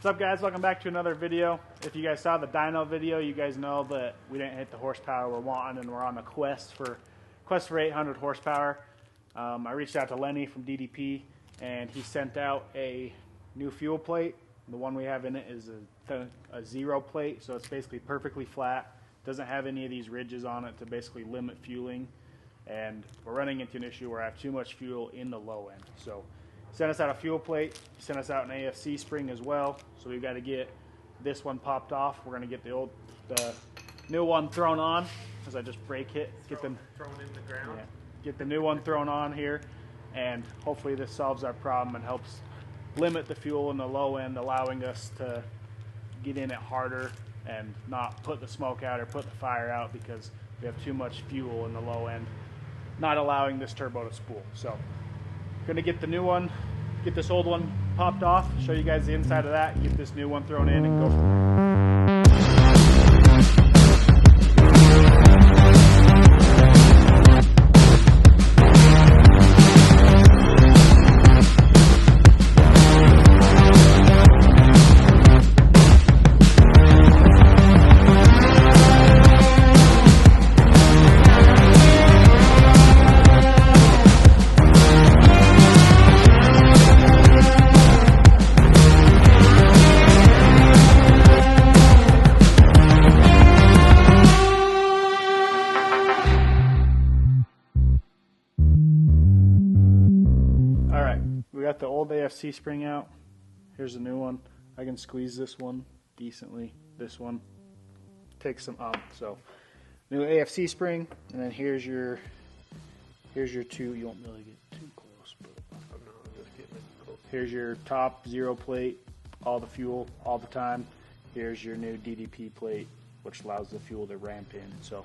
What's up, guys? Welcome back to another video. If you guys saw the dyno video, you guys know that we didn't hit the horsepower we're wanting, and we're on a quest for 800 horsepower. I reached out to Lenny from DDP, and he sent out a new fuel plate. The one we have in it is a zero plate, so it's basically perfectly flat. Doesn't have any of these ridges on it to basically limit fueling. And we're running into an issue where I have too much fuel in the low end. So sent us out a fuel plate, sent us out an AFC spring as well. So we've got to get this one popped off. We're going to get the new one thrown on as I just brake it. Thrown in the ground. Yeah, get the new one thrown on here, and hopefully this solves our problem and helps limit the fuel in the low end, allowing us to get in it harder and not put the smoke out or put the fire out because we have too much fuel in the low end, not allowing this turbo to spool. So gonna get the new one, get this old one popped off, show you guys the inside of that, get this new one thrown in, and go from there. We got the old AFC spring out. Here's a new one. I can squeeze this one decently. This one takes some up. So new AFC spring, and then here's your two. You won't really get too close, but I'm just getting it close. here's your top zero plate, all the fuel all the time. Here's your new DDP plate, which allows the fuel to ramp in. So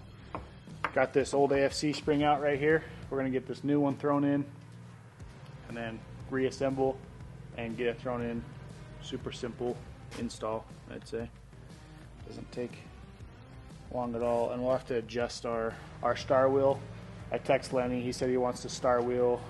got this old AFC spring out right here. We're gonna get this new one thrown in, and then reassemble and get it thrown in. Super simple install, I'd say. Doesn't take long at all. And we'll have to adjust our star wheel. I text Lenny, he said he wants the star wheel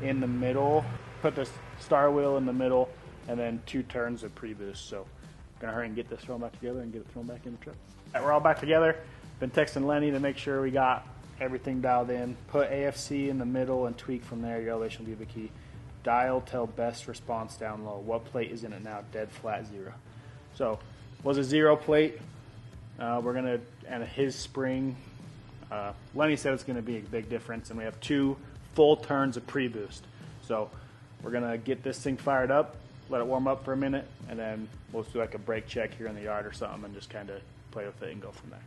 in the middle. Put the star wheel in the middle and then 2 turns of pre-boost. So I'm gonna hurry and get this thrown back together and get it thrown back in the truck. All right, we're all back together. Been texting Lenny to make sure we got everything dialed in. Put AFC in the middle and tweak from there. Your elevation will be the key. Dial till best response down low. What plate is in it now? Dead flat 0. So was a 0 plate. We're gonna, and his spring. Lenny said it's gonna be a big difference, and we have 2 full turns of pre-boost. So we're gonna get this thing fired up, let it warm up for a minute, and then we'll do like a brake check here in the yard or something, and just kind of play with it and go from there.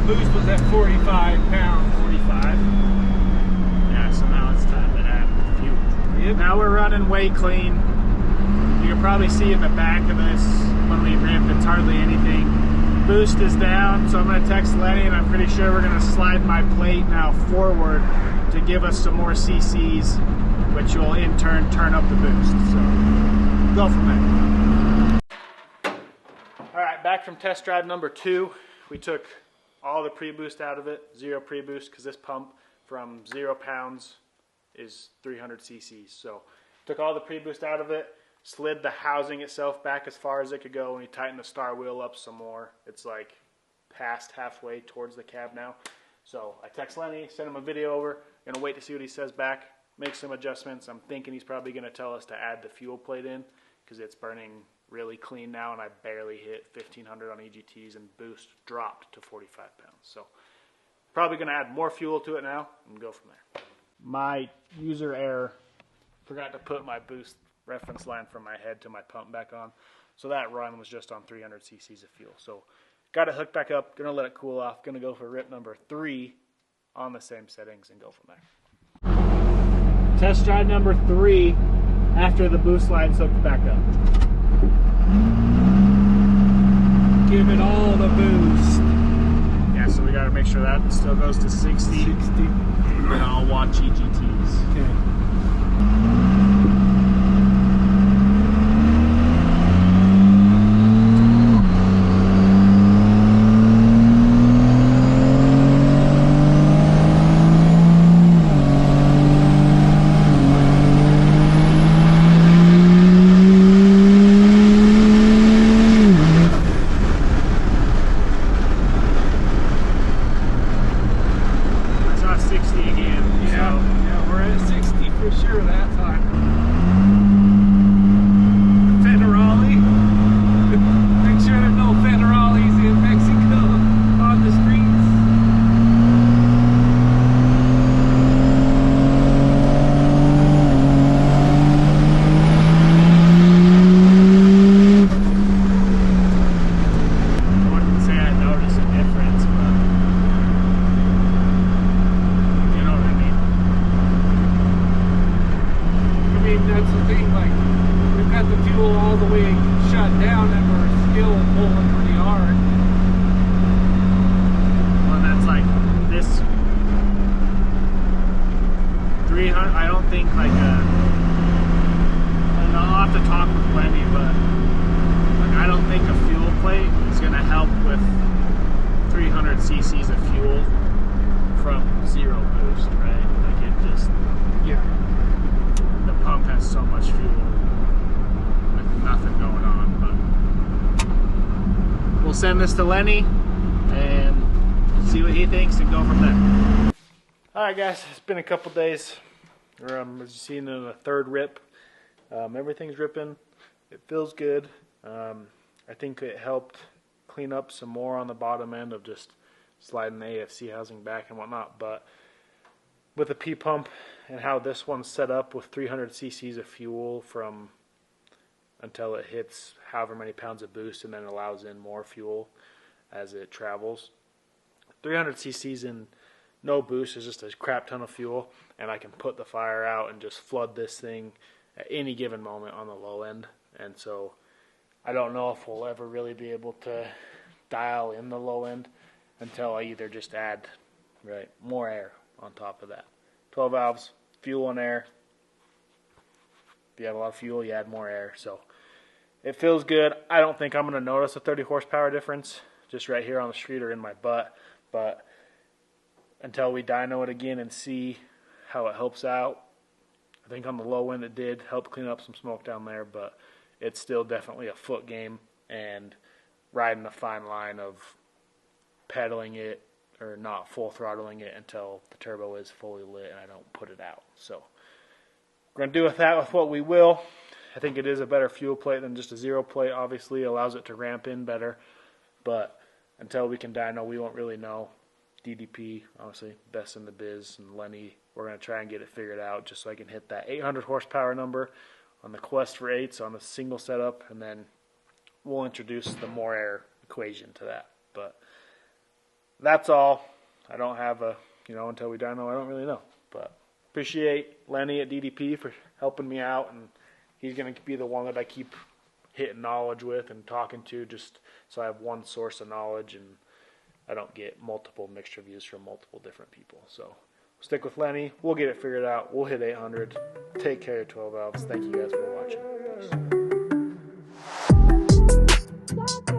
boost was at 45 pounds. 45. Yeah, so now it's time to add fuel. Yep. Now we're running way clean. You can probably see in the back of this when we rip, it's hardly anything. Boost is down, so I'm going to text Lenny, and I'm pretty sure we're going to slide my plate now forward to give us some more CCs, which will in turn turn up the boost. So go from there. All right, back from test drive number 2. We took all the pre-boost out of it, 0 pre-boost, because this pump from 0 pounds is 300 cc's. So took all the pre-boost out of it, slid the housing itself back as far as it could go, and we tightened the star wheel up some more. It's like past halfway towards the cab now. So I text Lenny, send him a video over, gonna wait to see what he says back, make some adjustments. I'm thinking he's probably gonna tell us to add the fuel plate in because it's burning really clean now, and I barely hit 1500 on EGTs, and boost dropped to 45 pounds. So probably gonna add more fuel to it now and go from there. My user error, forgot to put my boost reference line from my head to my pump back on. So that run was just on 300 cc's of fuel. So got it hooked back up, gonna let it cool off, gonna go for rip number 3 on the same settings and go from there. Test drive number 3 after the boost line's hooked back up. Give it all the boost. Yeah, so we gotta make sure that still goes to 60. And I'll watch EGTs. Okay. cc's of fuel from 0 boost, right? Like it just, Yeah. the pump has so much fuel with nothing going on. But we'll send this to Lenny and see what he thinks and go from there. All right, guys, it's been a couple days. As you see in the 3rd rip, everything's ripping. It feels good. I think it helped clean up some more on the bottom end of just sliding the AFC housing back and whatnot. But with the P pump and how this one's set up with 300 cc's of fuel from until it hits however many pounds of boost and then allows in more fuel as it travels. 300 cc's in no boost is just a crap ton of fuel, and I can put the fire out and just flood this thing at any given moment on the low end. And so I don't know if we'll ever really be able to dial in the low end until I either just add more air on top of that. 12 valves, fuel and air. If you have a lot of fuel, you add more air. So it feels good. I don't think I'm going to notice a 30 horsepower difference just right here on the street or in my butt. But until we dyno it again and see how it helps out, I think on the low end it did help clean up some smoke down there, but it's still definitely a foot game and riding a fine line of pedaling it or not full throttling it until the turbo is fully lit and I don't put it out. So we're going to do with that with what we will. I think it is a better fuel plate than just a 0 plate. Obviously allows it to ramp in better, but until we can dyno, we won't really know. DDP, obviously, best in the biz, and Lenny, we're going to try and get it figured out just so I can hit that 800 horsepower number on the Quest for 8s on the single setup, and then we'll introduce the more air equation to that. But that's all. I don't have a, until we dyno, I don't really know. But appreciate Lenny at DDP for helping me out, and he's going to be the one that I keep hitting knowledge with and talking to, just so I have one source of knowledge and I don't get multiple mixed reviews from multiple different people. So stick with Lenny. We'll get it figured out. We'll hit 800. Take care of 12 valves. Thank you guys for watching. Peace.